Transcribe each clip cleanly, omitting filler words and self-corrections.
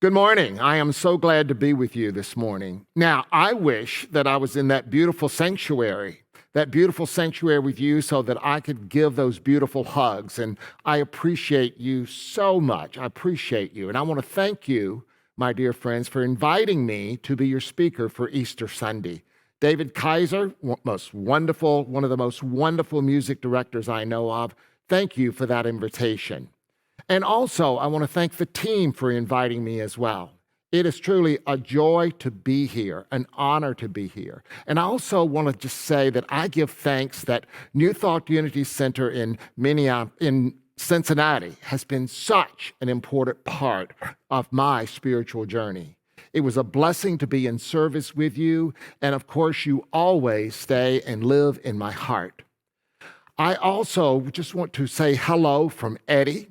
Good morning. I am so glad to be with you this morning. Now, I wish that I was in that beautiful sanctuary with you so that I could give those beautiful hugs. And I appreciate you so much. I appreciate you. And I want to thank you, my dear friends, for inviting me to be your speaker for Easter Sunday. David Kaiser, one of the most wonderful music directors I know of, thank you for that invitation. And also, I want to thank the team for inviting me as well. It is truly a joy to be here, an honor to be here. And I also want to just say that I give thanks that New Thought Unity Center in Cincinnati has been such an important part of my spiritual journey. It was a blessing to be in service with you, and of course, you always stay and live in my heart. I also just want to say hello from Eddie.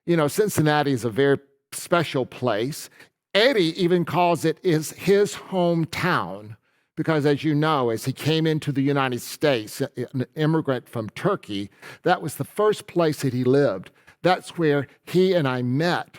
You know, Cincinnati is a very special place. Eddie even calls it his hometown because, as you know, as he came into the United States, an immigrant from Turkey, that was the first place that he lived. That's where he and I met.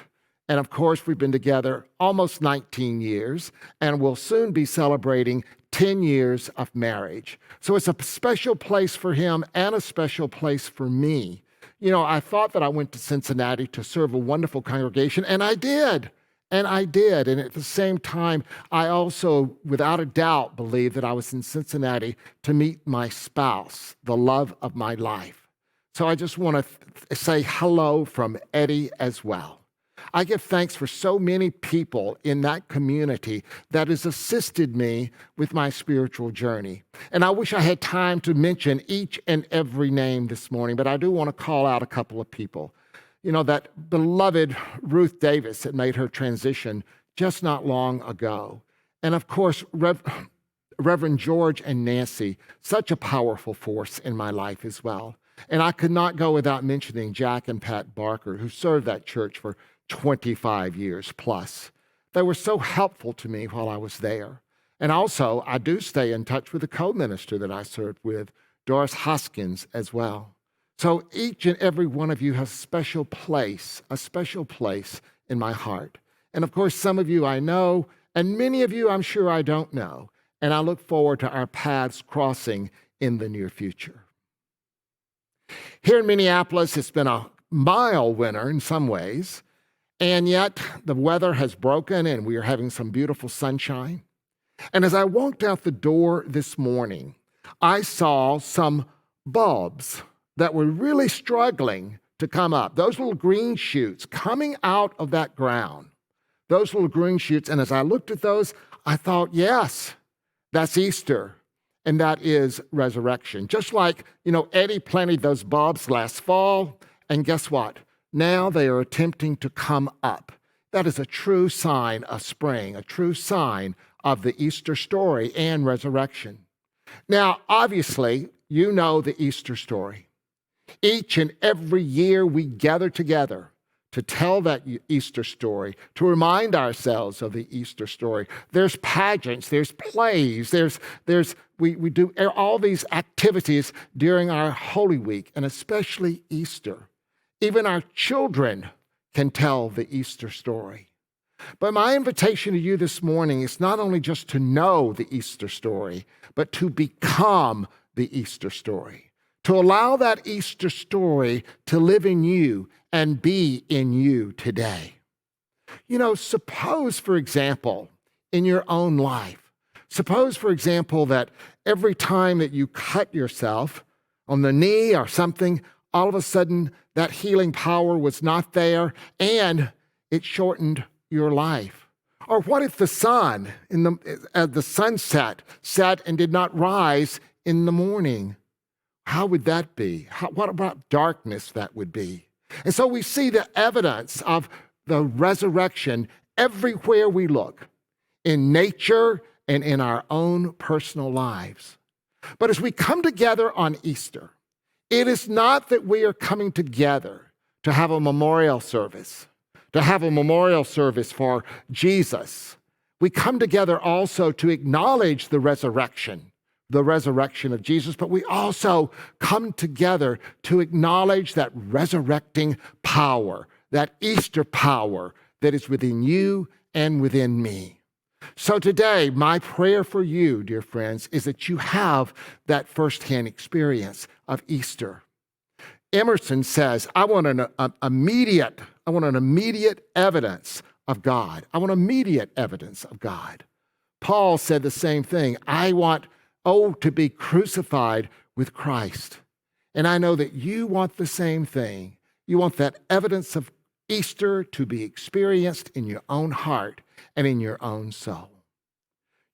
And of course, we've been together almost 19 years, and we'll soon be celebrating 10 years of marriage. So it's a special place for him and a special place for me. You know, I thought that I went to Cincinnati to serve a wonderful congregation, and I did. And at the same time, I also, without a doubt, believe that I was in Cincinnati to meet my spouse, the love of my life. So I just want to say hello from Eddie as well. I give thanks for so many people in that community that has assisted me with my spiritual journey. And I wish I had time to mention each and every name this morning, but I do want to call out a couple of people. You know, that beloved Ruth Davis that made her transition just not long ago. And of course, Reverend George and Nancy, such a powerful force in my life as well. And I could not go without mentioning Jack and Pat Barker, who served that church for 25 years plus. They were so helpful to me while I was there. And also, I do stay in touch with the co-minister that I served with, Doris Hoskins, as well. So each and every one of you has a special place in my heart. And of course, some of you I know, and many of you I'm sure I don't know. And I look forward to our paths crossing in the near future. Here in Minneapolis, it's been a mild winter in some ways. And yet the weather has broken and we are having some beautiful sunshine. And as I walked out the door this morning, I saw some bulbs that were really struggling to come up. Those little green shoots coming out of that ground. Those little green shoots. And as I looked at those, I thought, yes, that's Easter. And that is resurrection. Just like, Eddie planted those bulbs last fall. And guess what? Now they are attempting to come up. That is a true sign of spring, a true sign of the Easter story and resurrection. Now, obviously, you know the Easter story. Each and every year we gather together to tell that Easter story, to remind ourselves of the Easter story. There's pageants, there's plays, we do all these activities during our Holy Week, and especially Easter. Even our children can tell the Easter story. But my invitation to you this morning is not only just to know the Easter story, but to become the Easter story. To allow that Easter story to live in you and be in you today. Suppose, for example, in your own life, that every time that you cut yourself on the knee or something, all of a sudden that healing power was not there and it shortened your life. Or what if the sun at the sunset set and did not rise in the morning? How would that be? What about darkness that would be? And so we see the evidence of the resurrection everywhere we look, in nature and in our own personal lives. But as we come together on Easter, it is not that we are coming together to have a memorial service, for Jesus. We come together also to acknowledge the resurrection of Jesus, but we also come together to acknowledge that resurrecting power, that Easter power that is within you and within me. So today, my prayer for you, dear friends, is that you have that firsthand experience of Easter. Emerson says, I want an immediate evidence of God. I want immediate evidence of God. Paul said the same thing. I want, to be crucified with Christ. And I know that you want the same thing. You want that evidence of Easter to be experienced in your own heart and in your own soul.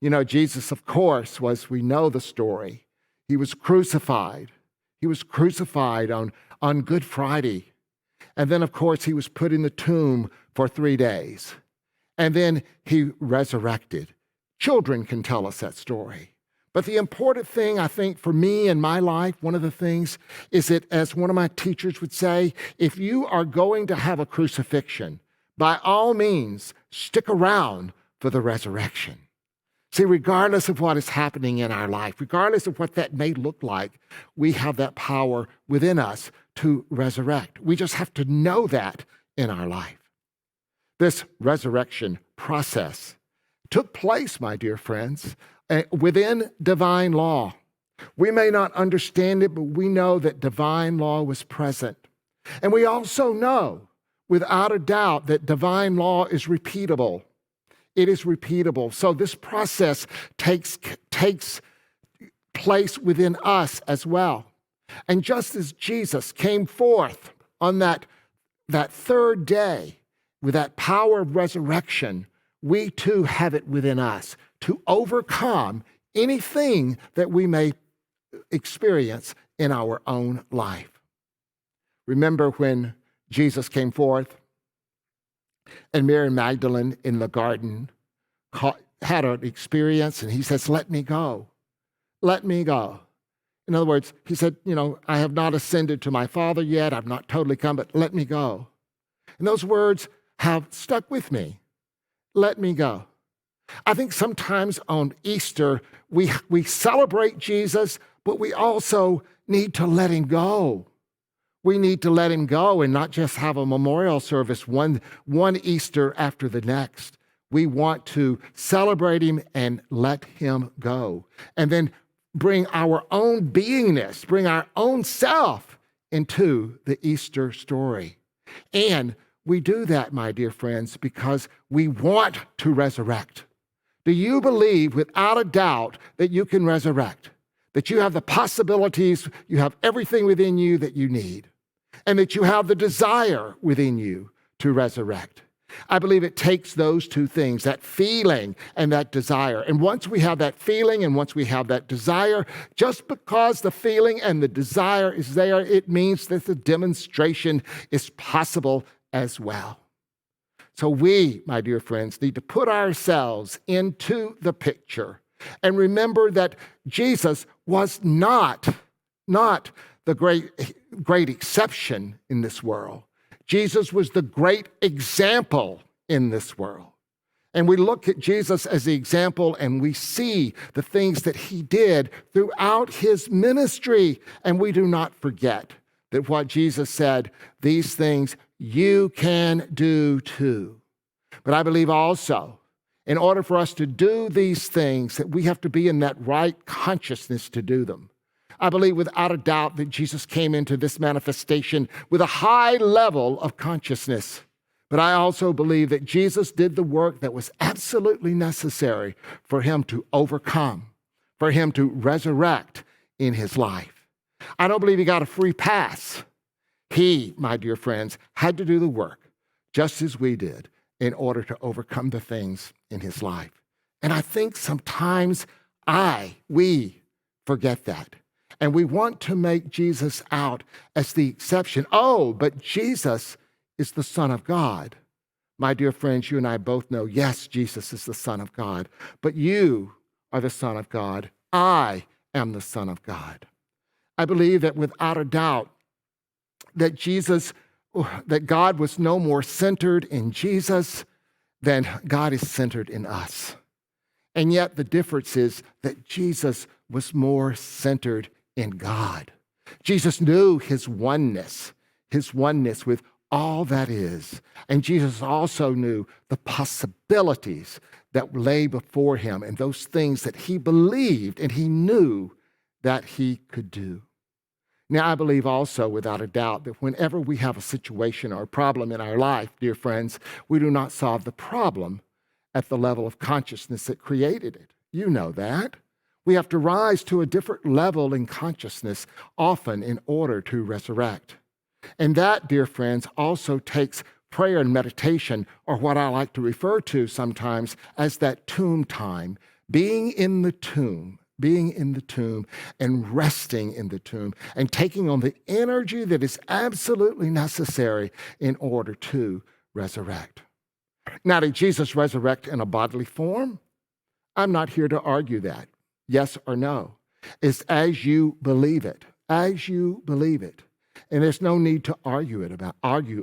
You know, Jesus, of course, we know the story. He was crucified. He was crucified on Good Friday. And then, of course, he was put in the tomb for 3 days. And then he resurrected. Children can tell us that story. But the important thing, I think, for me in my life, one of the things is that, as one of my teachers would say, if you are going to have a crucifixion, by all means, stick around for the resurrection. See, regardless of what is happening in our life, regardless of what that may look like, we have that power within us to resurrect. We just have to know that in our life. This resurrection process took place, my dear friends, within divine law. We may not understand it, but we know that divine law was present. And we also know, without a doubt, that divine law is repeatable. It is repeatable. So this process takes place within us as well. And just as Jesus came forth on that third day with that power of resurrection, we too have it within us to overcome anything that we may experience in our own life. Remember when Jesus came forth and Mary Magdalene in the garden had an experience, and he says, let me go. Let me go. In other words, he said, I have not ascended to my Father yet. I've not totally come, but let me go. And those words have stuck with me. Let me go. I think sometimes on Easter, we celebrate Jesus, but we also need to let him go. We need to let him go and not just have a memorial service one Easter after the next. We want to celebrate him and let him go. And then bring our own beingness, bring our own self into the Easter story. And we do that, my dear friends, because we want to resurrect. Do you believe without a doubt that you can resurrect? That you have the possibilities, you have everything within you that you need, and that you have the desire within you to resurrect? I believe it takes those two things, that feeling and that desire. And once we have that feeling and once we have that desire, just because the feeling and the desire is there, it means that the demonstration is possible as well. So we, my dear friends, need to put ourselves into the picture and remember that Jesus was not the great exception in this world. Jesus was the great example in this world. And we look at Jesus as the example and we see the things that he did throughout his ministry. And we do not forget that what Jesus said, these things you can do too. But I believe also, in order for us to do these things, that we have to be in that right consciousness to do them. I believe without a doubt that Jesus came into this manifestation with a high level of consciousness. But I also believe that Jesus did the work that was absolutely necessary for him to overcome, for him to resurrect in his life. I don't believe he got a free pass. He, my dear friends, had to do the work just as we did in order to overcome the things in his life. And I think sometimes we forget that. And we want to make Jesus out as the exception. Oh, but Jesus is the Son of God. My dear friends, you and I both know, yes, Jesus is the Son of God, but you are the Son of God. I am the Son of God. I believe that without a doubt that God was no more centered in Jesus than God is centered in us. And yet the difference is that Jesus was more centered in God. Jesus knew his oneness with all that is. And Jesus also knew the possibilities that lay before him and those things that he believed and he knew that he could do. Now, I believe also, without a doubt, that whenever we have a situation or a problem in our life, dear friends, we do not solve the problem at the level of consciousness that created it. You know that. We have to rise to a different level in consciousness, often in order to resurrect. And that, dear friends, also takes prayer and meditation, or what I like to refer to sometimes as that tomb time, being in the tomb and resting in the tomb and taking on the energy that is absolutely necessary in order to resurrect. Now, did Jesus resurrect in a bodily form? I'm not here to argue that. Yes or no. It's as you believe it. As you believe it. And there's no need to argue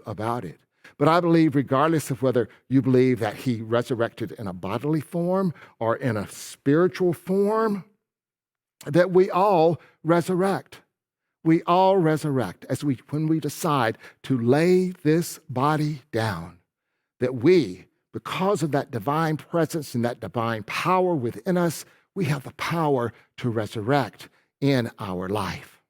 about it. But I believe, regardless of whether you believe that he resurrected in a bodily form or in a spiritual form, that we all resurrect. We all resurrect when we decide to lay this body down. That we, because of that divine presence and that divine power within us, we have the power to resurrect in our life.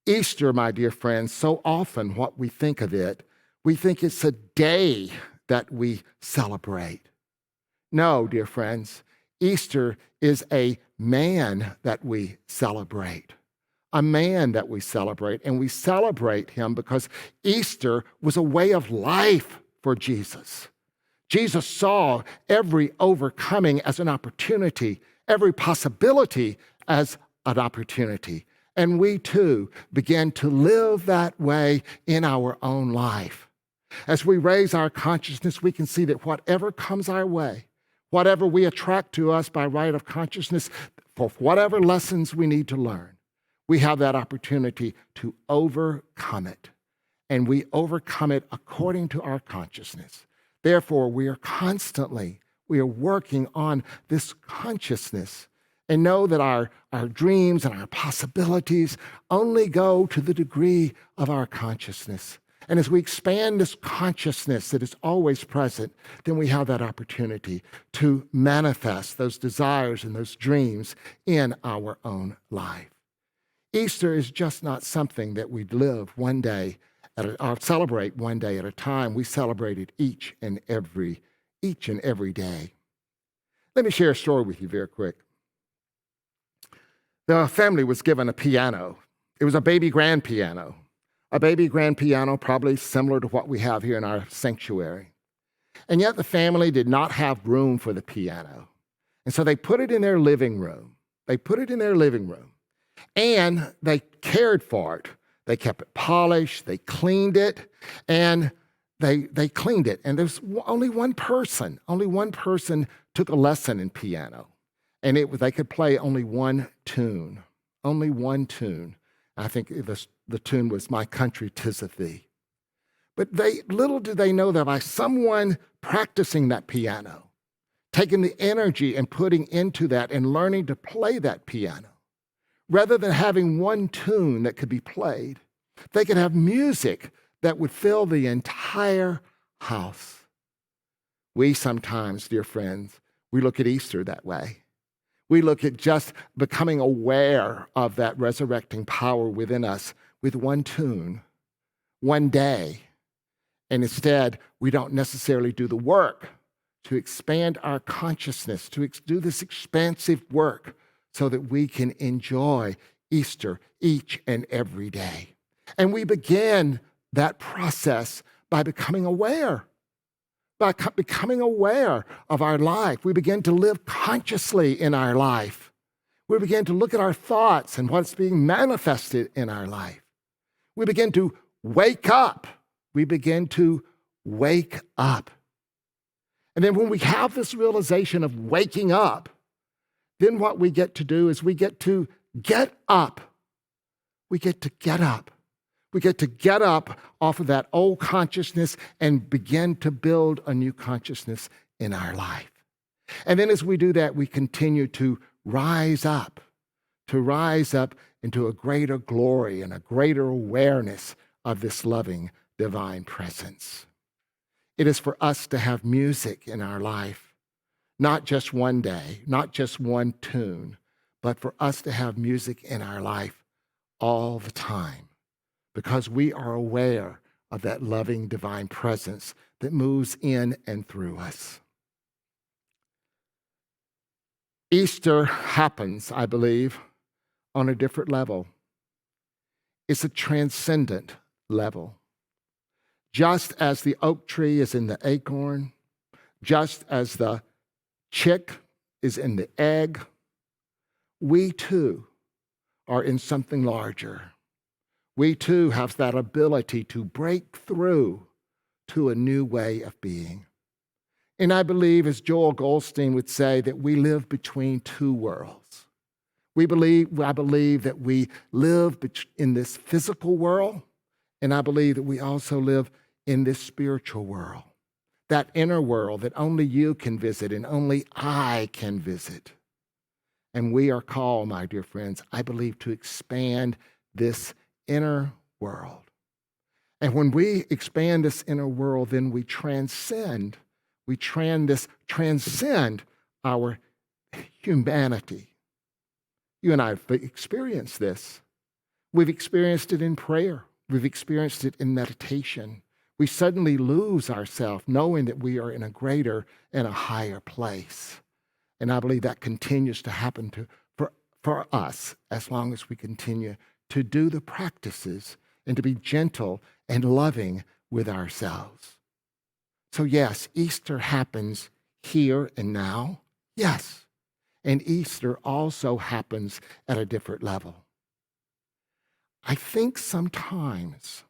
Easter, my dear friends, so often what we think of it, we think it's a day that we celebrate. No, dear friends, Easter is a man that we celebrate. A man that we celebrate, and we celebrate him because Easter was a way of life for Jesus. Jesus saw every overcoming as an opportunity, every possibility as an opportunity. And we too begin to live that way in our own life. As we raise our consciousness, we can see that whatever comes our way, whatever we attract to us by right of consciousness, for whatever lessons we need to learn, we have that opportunity to overcome it. And we overcome it according to our consciousness. Therefore, we are working on this consciousness, and know that our dreams and our possibilities only go to the degree of our consciousness. And as we expand this consciousness that is always present, then we have that opportunity to manifest those desires and those dreams in our own life. Easter is just not something that we live one day or celebrate one day at a time. We celebrate it each and every day. Let me share a story with you very quick. The family was given a piano. It was a baby grand piano. A baby grand piano, probably similar to what we have here in our sanctuary. And yet the family did not have room for the piano. And so they put it in their living room. And they cared for it. They kept it polished, they cleaned it, and they cleaned it. And there's only one person took a lesson in piano. And they could play only one tune. I think the tune was "My Country 'Tis of Thee." But little did they know that by someone practicing that piano, taking the energy and putting into that and learning to play that piano, rather than having one tune that could be played, they could have music that would fill the entire house. We sometimes, dear friends, we look at Easter that way. We look at just becoming aware of that resurrecting power within us with one tune, one day. And instead, we don't necessarily do the work to expand our consciousness, to do this expansive work so that we can enjoy Easter each and every day. And we begin that process by becoming aware. By becoming aware of our life. We begin to live consciously in our life. We begin to look at our thoughts and what's being manifested in our life. We begin to wake up. And then when we have this realization of waking up, then what we get to do is we get to get up. We get to get up. We get to get up off of that old consciousness and begin to build a new consciousness in our life. And then as we do that, we continue to rise up into a greater glory and a greater awareness of this loving divine presence. It is for us to have music in our life, not just one day, not just one tune, but for us to have music in our life all the time, because we are aware of that loving divine presence that moves in and through us. Easter happens, I believe, on a different level. It's a transcendent level. Just as the oak tree is in the acorn, just as the chick is in the egg, we too are in something larger. We too have that ability to break through to a new way of being. And I believe, as Joel Goldstein would say, that we live between two worlds. I believe that we live in this physical world, and I believe that we also live in this spiritual world, that inner world that only you can visit and only I can visit. And we are called, my dear friends, I believe, to expand this inner world. And when we expand this inner world, then we transcend our humanity. You and I have experienced this. We've experienced it in prayer. We've experienced it in meditation. We suddenly lose ourselves knowing that we are in a greater and a higher place. And I believe that continues to happen for us as long as we continue to do the practices and to be gentle and loving with ourselves. So yes, Easter happens here and now. Yes. And Easter also happens at a different level. I think sometimes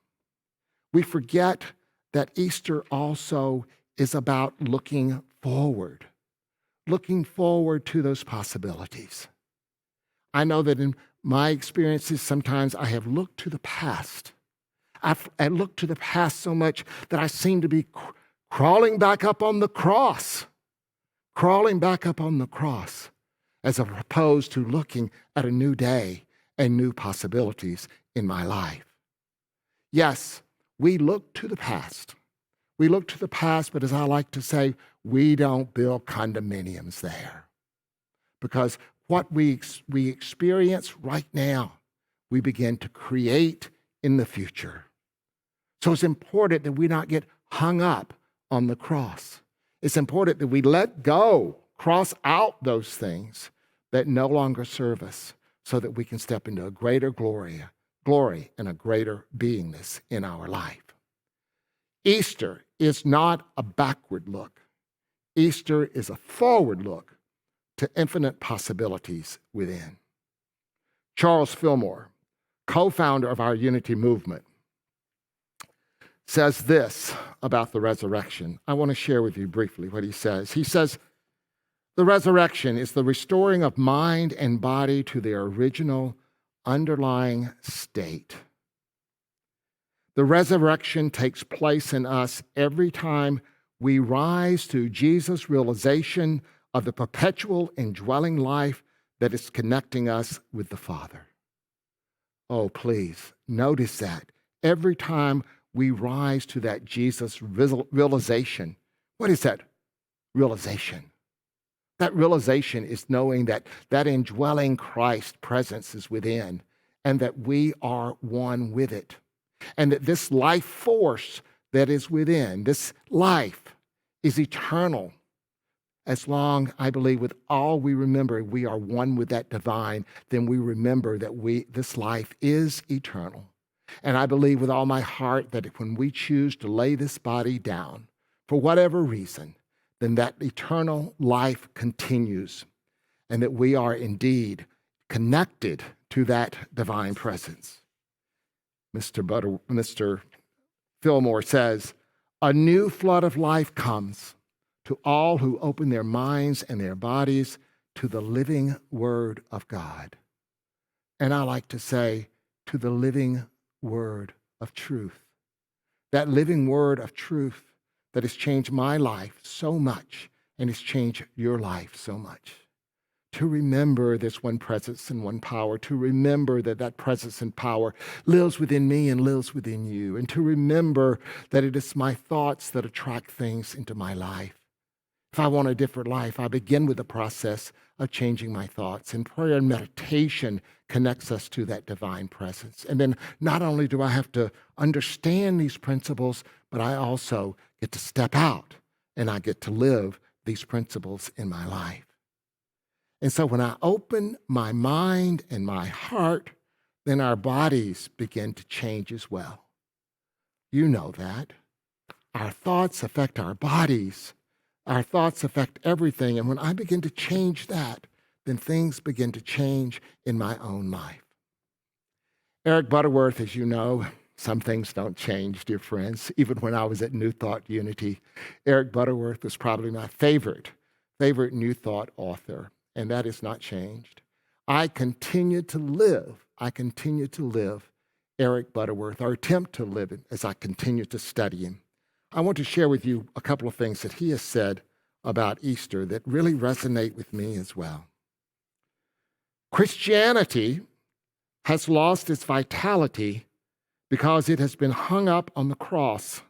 we forget that Easter also is about looking forward to those possibilities. I know that in my experiences, sometimes I have looked to the past. I looked to the past so much that I seem to be crawling back up on the cross, as opposed to looking at a new day and new possibilities in my life. Yes, we look to the past. But as I like to say, we don't build condominiums there. Because what we experience right now, we begin to create in the future. So it's important that we not get hung up on the cross. It's important that we let go, cross out those things that no longer serve us, so that we can step into a greater glory and a greater beingness in our life. Easter is not a backward look. Easter is a forward look to infinite possibilities within. Charles Fillmore, co-founder of our Unity movement, says this about the resurrection. I want to share with you briefly what he says. He says, the resurrection is the restoring of mind and body to their original underlying state. The resurrection takes place in us every time we rise to Jesus' realization of the perpetual indwelling life that is connecting us with the Father. Oh, please, notice that. Every time we rise to that Jesus realization. What is that realization? That realization is knowing that that indwelling Christ presence is within, and that we are one with it. And that this life force that is within, this life is eternal. As long, I believe, with all we remember, we are one with that divine, then we remember that this life is eternal. And I believe with all my heart that when we choose to lay this body down, for whatever reason, then that eternal life continues, and that we are indeed connected to that divine presence. Mr. Fillmore says, a new flood of life comes to all who open their minds and their bodies to the living Word of God. And I like to say, to the living Word of truth. That living Word of truth that has changed my life so much and has changed your life so much. to remember there's one presence and one power, to remember that that presence and power lives within me and lives within you, and to remember that it is my thoughts that attract things into my life. If I want a different life, I begin with the process of changing my thoughts. And prayer and meditation connects us to that divine presence. And then not only do I have to understand these principles, but I also get to step out and I get to live these principles in my life. And so when I open my mind and my heart, then our bodies begin to change as well. You know that. Our thoughts affect our bodies. Our thoughts affect everything. And when I begin to change that, then things begin to change in my own life. Eric Butterworth, as you know, some things don't change, dear friends. Even when I was at New Thought Unity, Eric Butterworth was probably my favorite New Thought author. And that has not changed. I continue to live Eric Butterworth, or attempt to live it as I continue to study him. I want to share with you a couple of things that he has said about Easter that really resonate with me as well. Christianity has lost its vitality because it has been hung up on the cross,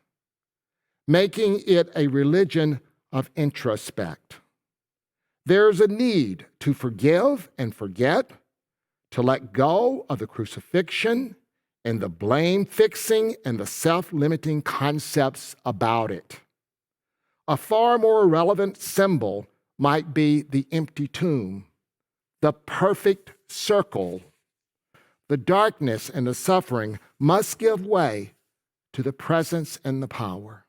making it a religion of introspect. There's a need to forgive and forget, to let go of the crucifixion and the blame fixing and the self-limiting concepts about it. A far more relevant symbol might be the empty tomb, the perfect circle. The darkness and the suffering must give way to the presence and the power.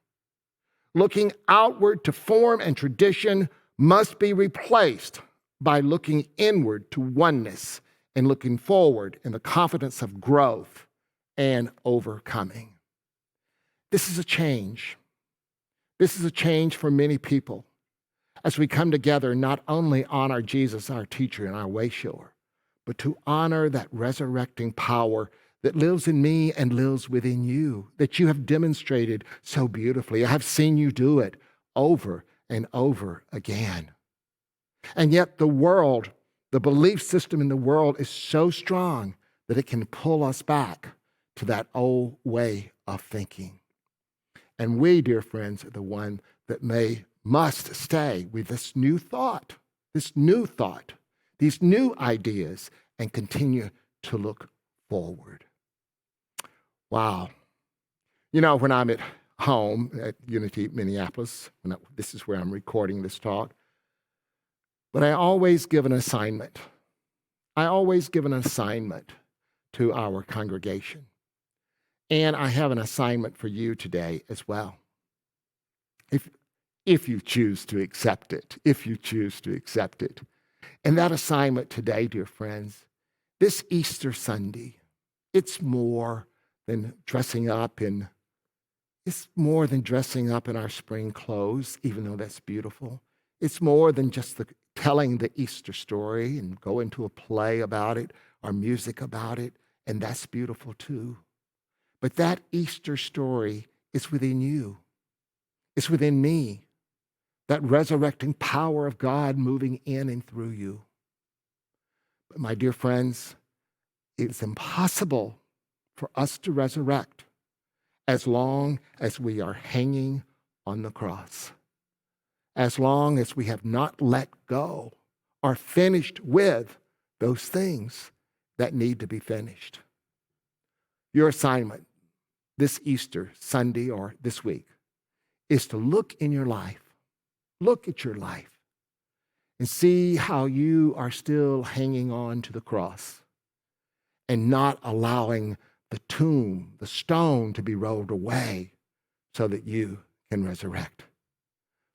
Looking outward to form and tradition must be replaced by looking inward to oneness and looking forward in the confidence of growth and overcoming. This is a change. This is a change for many people as we come together, not only honor Jesus, our teacher and our way shower, but to honor that resurrecting power that lives in me and lives within you, that you have demonstrated so beautifully. I have seen you do it over and over again. And yet the world, the belief system in the world is so strong that it can pull us back to that old way of thinking. And we, dear friends, are the one that must stay with this new thought, these new ideas, and continue to look forward. Wow. You know, when I'm at home at Unity Minneapolis, this is where I'm recording this talk, but I always give an assignment. To our congregation. And I have an assignment for you today as well. If you choose to accept it. And that assignment today, dear friends, this Easter Sunday, it's more than dressing up in our spring clothes, even though that's beautiful. It's more than just telling the Easter story and going to a play about it or music about it, and that's beautiful too. But that Easter story is within you. It's within me. That resurrecting power of God moving in and through you. But my dear friends, it's impossible for us to resurrect as long as we are hanging on the cross. As long as we have not let go or finished with those things that need to be finished. Your assignment this Easter Sunday or this week is to look at your life and see how you are still hanging on to the cross and not allowing the tomb, the stone, to be rolled away so that you can resurrect.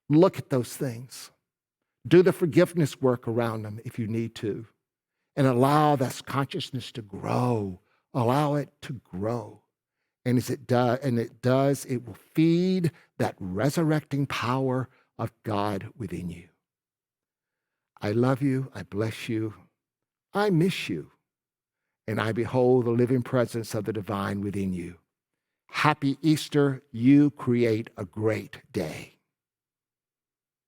Look at those things. Do the forgiveness work around them if you need to, and allow that consciousness to grow. Allow it to grow. And as it does, it will feed that resurrecting power of God within you. I love you. I bless you. I miss you. And I behold the living presence of the divine within you. Happy Easter. You create a great day.